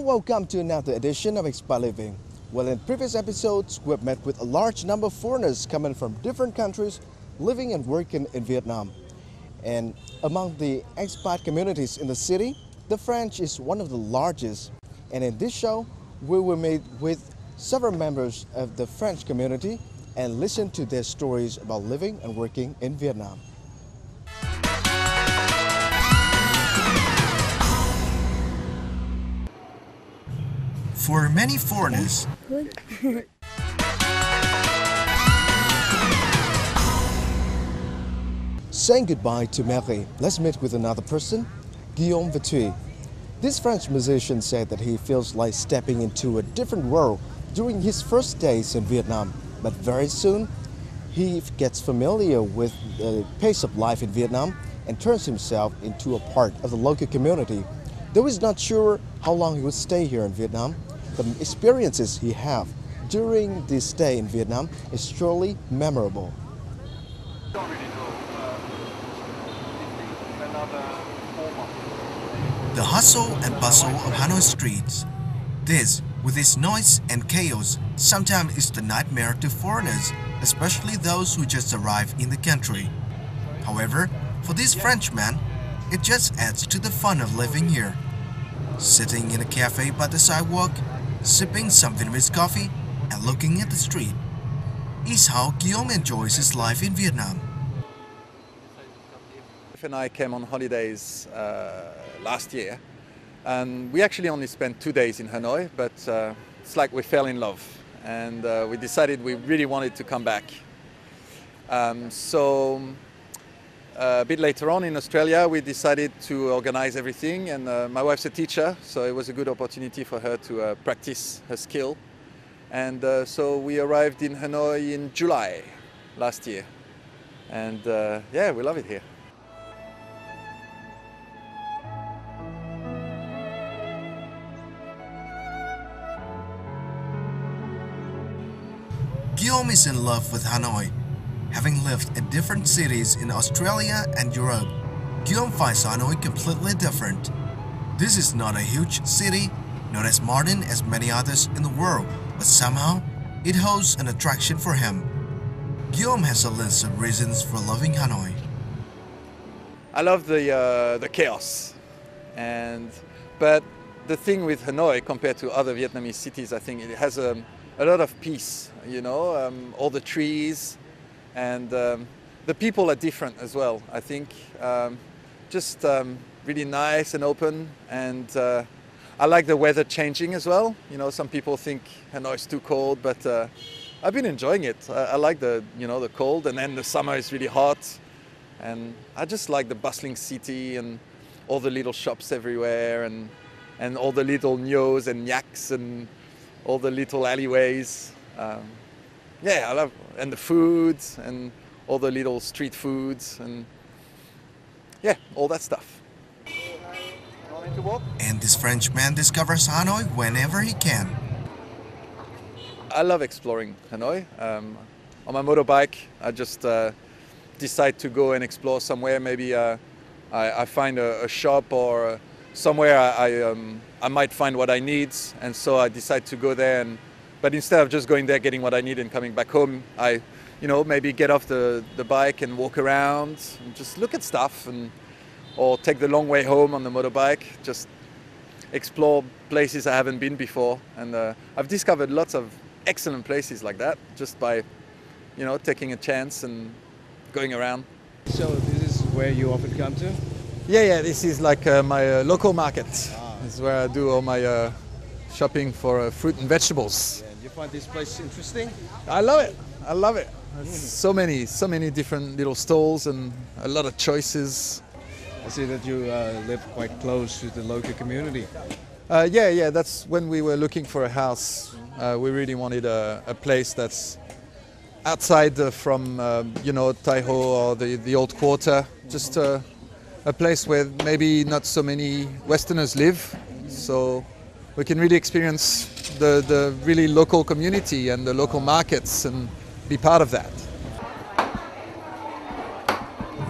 welcome to another edition of Expat Living. Well, in previous episodes, we've met with a large number of foreigners coming from different countries, living and working in Vietnam. And among the expat communities in the city, the French is one of the largest. And in this show, we will meet with several members of the French community and listen to their stories about living and working in Vietnam. For many foreigners, saying goodbye to Mary, let's meet with another person, Guillaume Vétu. This French musician said that he feels like stepping into a different world during his first days in Vietnam. But very soon, he gets familiar with the pace of life in Vietnam and turns himself into a part of the local community. Though he's not sure how long he would stay here in Vietnam, the experiences he have during this stay in Vietnam is truly memorable. The hustle and bustle of Hanoi streets. This, with its noise and chaos, sometimes is the nightmare to foreigners, especially those who just arrived in the country. However, for this Frenchman, it just adds to the fun of living here. Sitting in a cafe by the sidewalk, sipping some Vietnamese coffee and looking at the street is how Guillaume enjoys his life in Vietnam. My wife and I came on holidays last year, and we actually only spent 2 days in Hanoi, but it's like we fell in love, and we decided we really wanted to come back. So a bit later on in Australia, we decided to organize everything, and my wife's a teacher, so it was a good opportunity for her to practice her skill. And so we arrived in Hanoi in July last year, and yeah, we love it here. Guillaume is in love with Hanoi. Having lived in different cities in Australia and Europe, Guillaume finds Hanoi completely different. This is not a huge city, not as modern as many others in the world, but somehow it holds an attraction for him. Guillaume has a list of reasons for loving Hanoi. I love the chaos, but the thing with Hanoi compared to other Vietnamese cities, I think it has a lot of peace, you know, all the trees, and the people are different as well. I think just really nice and open, and I like the weather changing as well. You know, some people think Hanoi is too cold, but I've been enjoying it. I like the cold, and then the summer is really hot, and I just like the bustling city and all the little shops everywhere, and all the little nios and nhacks and all the little alleyways. Yeah, I love, and the foods and all the little street foods, and yeah, all that stuff. And this Frenchman discovers Hanoi whenever he can. I love exploring Hanoi. On my motorbike, I just decide to go and explore somewhere. Maybe I find a shop or somewhere I might find what I need, and so I decide to go there. But instead of just going there, getting what I need and coming back home, I maybe get off the bike and walk around and just look at stuff, or take the long way home on the motorbike, just explore places I haven't been before. And I've discovered lots of excellent places like that just by taking a chance and going around. So this is where you often come to? Yeah, this is like my local market. This is where I do all my shopping for fruit and vegetables. Yeah, you find this place interesting? I love it. I love it. So many different little stalls and a lot of choices. I see that you live quite close to the local community. Yeah, that's when we were looking for a house. We really wanted a place that's outside from Tai Ho or the old quarter. Just a place where maybe not so many Westerners live, so we can really experience the really local community and the local markets and be part of that.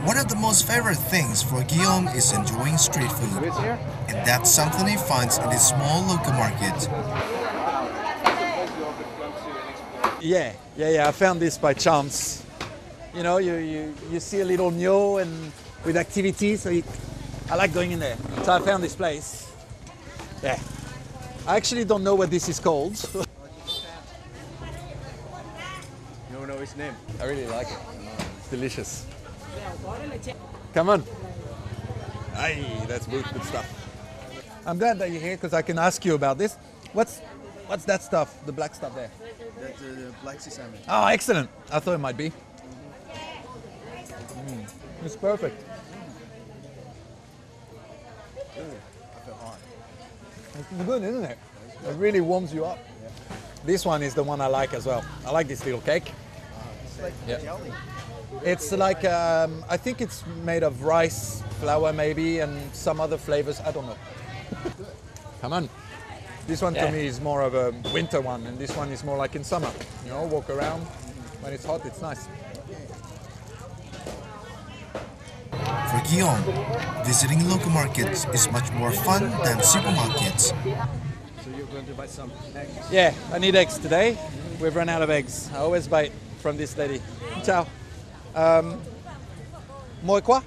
One of the most favorite things for Guillaume is enjoying street food, and that's something he finds in this small local market. Yeah, I found this by chance. You know, you see a little nyo and with activities, so I like going in there. So I found this place. Yeah. I actually don't know what this is called. You don't know his name? I really like it. It's delicious. Come on. Aye, that's good stuff. I'm glad that you're here because I can ask you about this. What's that stuff, the black stuff there? That's the black sesame. Oh, excellent. I thought it might be. It's perfect. I feel hot. It's good, isn't it? It really warms you up. Yeah. This one is the one I like as well. I like this little cake. It's like jelly. It's like, I think it's made of rice, flour maybe, and some other flavors. I don't know. Come on. This one to me is more of a winter one, and this one is more like in summer. You know, walk around. When it's hot, it's nice. For Guillaume, visiting local markets is much more fun than supermarkets. So you're going to buy some eggs? Yeah, I need eggs today. We've run out of eggs. I always buy it from this lady. Ciao. Moi quoi?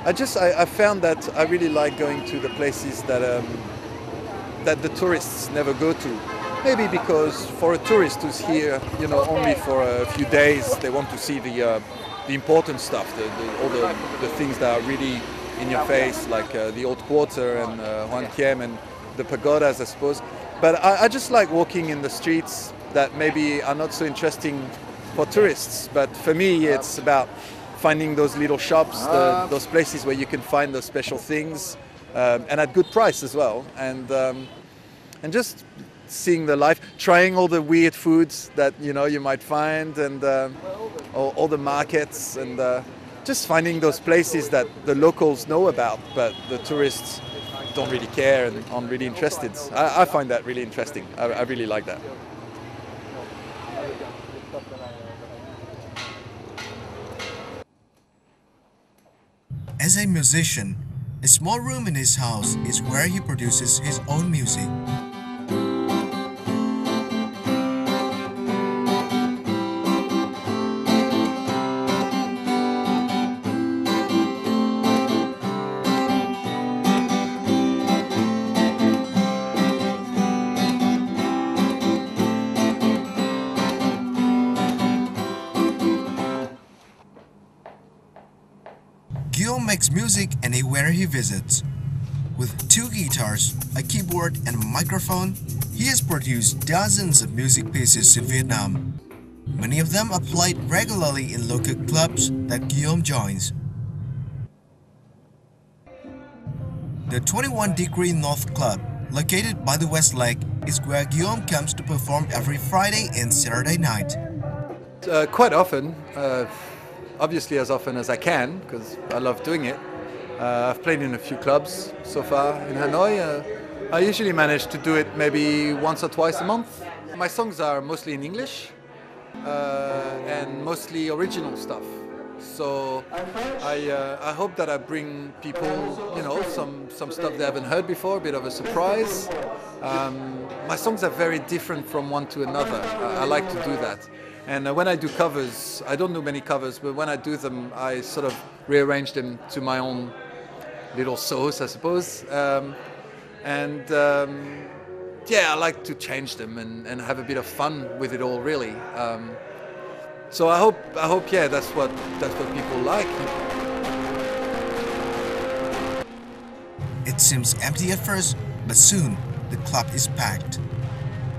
I found that I really like going to the places that the tourists never go to. Maybe because for a tourist who's here, you know, only for a few days, they want to see the important stuff, all the things that are really in your face, like the Old Quarter and Hoan Kiem and the pagodas, I suppose. But I just like walking in the streets that maybe are not so interesting for tourists. But for me, it's about finding those little shops, those places where you can find those special things, and at good price as well. And just seeing the life, trying all the weird foods that you might find, and all the markets, and just finding those places that the locals know about, but the tourists don't really care and aren't really interested. I find that really interesting. I really like that. As a musician, a small room in his house is where he produces his own music. Guillaume makes music anywhere he visits. With 2 guitars, a keyboard and a microphone, he has produced dozens of music pieces in Vietnam. Many of them are played regularly in local clubs that Guillaume joins. The 21 Degree North Club, located by the West Lake, is where Guillaume comes to perform every Friday and Saturday night. Quite often. Obviously as often as I can, because I love doing it. I've played in a few clubs so far in Hanoi. I usually manage to do it maybe once or twice a month. My songs are mostly in English and mostly original stuff. So I hope that I bring people, some stuff they haven't heard before, a bit of a surprise. My songs are very different from one to another. I like to do that. And when I do covers, I don't do many covers, but when I do them, I sort of rearrange them to my own little sauce, I suppose. Yeah, I like to change them and have a bit of fun with it all, really. So I hope, yeah, that's what people like. It seems empty at first, but soon the club is packed.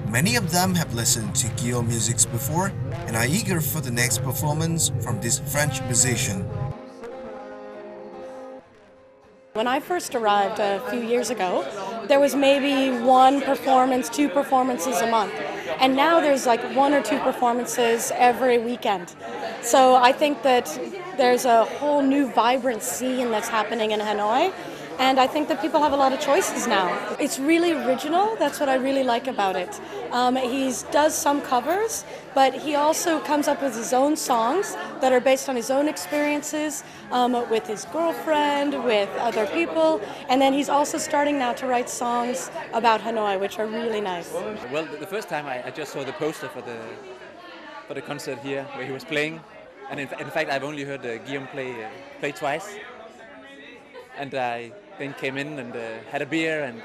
Many of them have listened to Guillaume music before and are eager for the next performance from this French musician. When I first arrived a few years ago, there was maybe 1 performance, 2 performances a month. And now there's like 1 or 2 performances every weekend. So I think that there's a whole new vibrant scene that's happening in Hanoi. And I think that people have a lot of choices now. It's really original. That's what I really like about it. He does some covers, but he also comes up with his own songs that are based on his own experiences with his girlfriend, with other people. And then he's also starting now to write songs about Hanoi, which are really nice. Well, the first time I just saw the poster for the concert here where he was playing. And in fact, I've only heard Guillaume play twice. And I then came in and had a beer and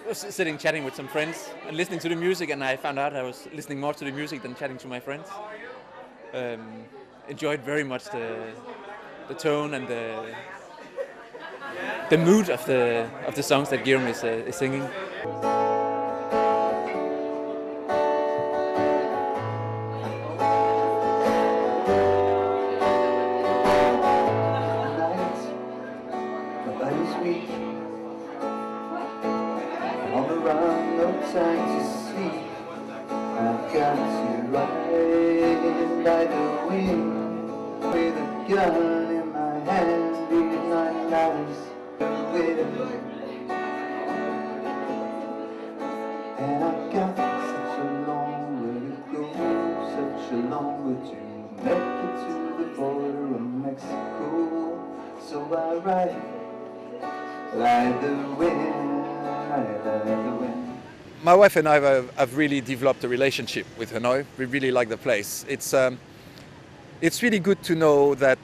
was sitting chatting with some friends and listening to the music, and I found out I was listening more to the music than chatting to my friends. Enjoyed very much the tone and the mood of the songs that Guillaume is singing. On the run, no time to sleep. I've got you right by the wind, with a gun in my hand, beating my lives away. And I've got such a long way to go, such a long way to make it to the border of Mexico. So I ride like the wind. My wife and I have really developed a relationship with Hanoi. We really like the place. It's really good to know that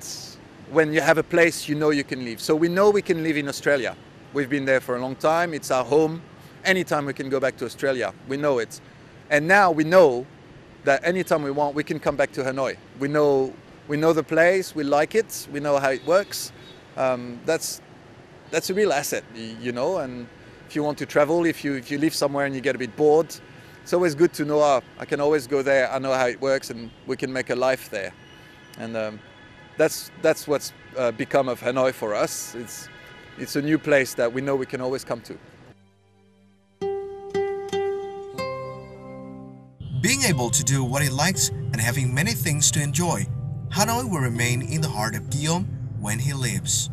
when you have a place, you know you can live. So we know we can live in Australia. We've been there for a long time. It's our home. Anytime we can go back to Australia, we know it. And now we know that anytime we want, we can come back to Hanoi. We know the place, we like it, we know how it works. That's a real asset, you know. And if you want to travel, if you live somewhere and you get a bit bored, it's always good to know, I can always go there, I know how it works, and we can make a life there. And that's what's become of Hanoi for us. It's a new place that we know we can always come to. Being able to do what he likes and having many things to enjoy, Hanoi will remain in the heart of Guillaume when he lives.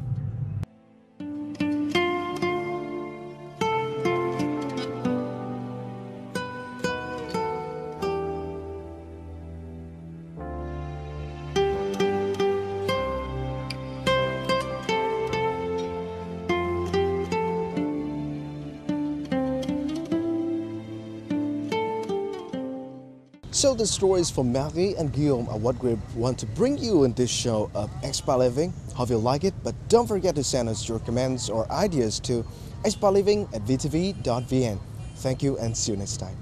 So the stories from Marie and Guillaume are what we want to bring you in this show of Expat Living. Hope you like it, but don't forget to send us your comments or ideas to expatLiving@vtv.vn. Thank you and see you next time.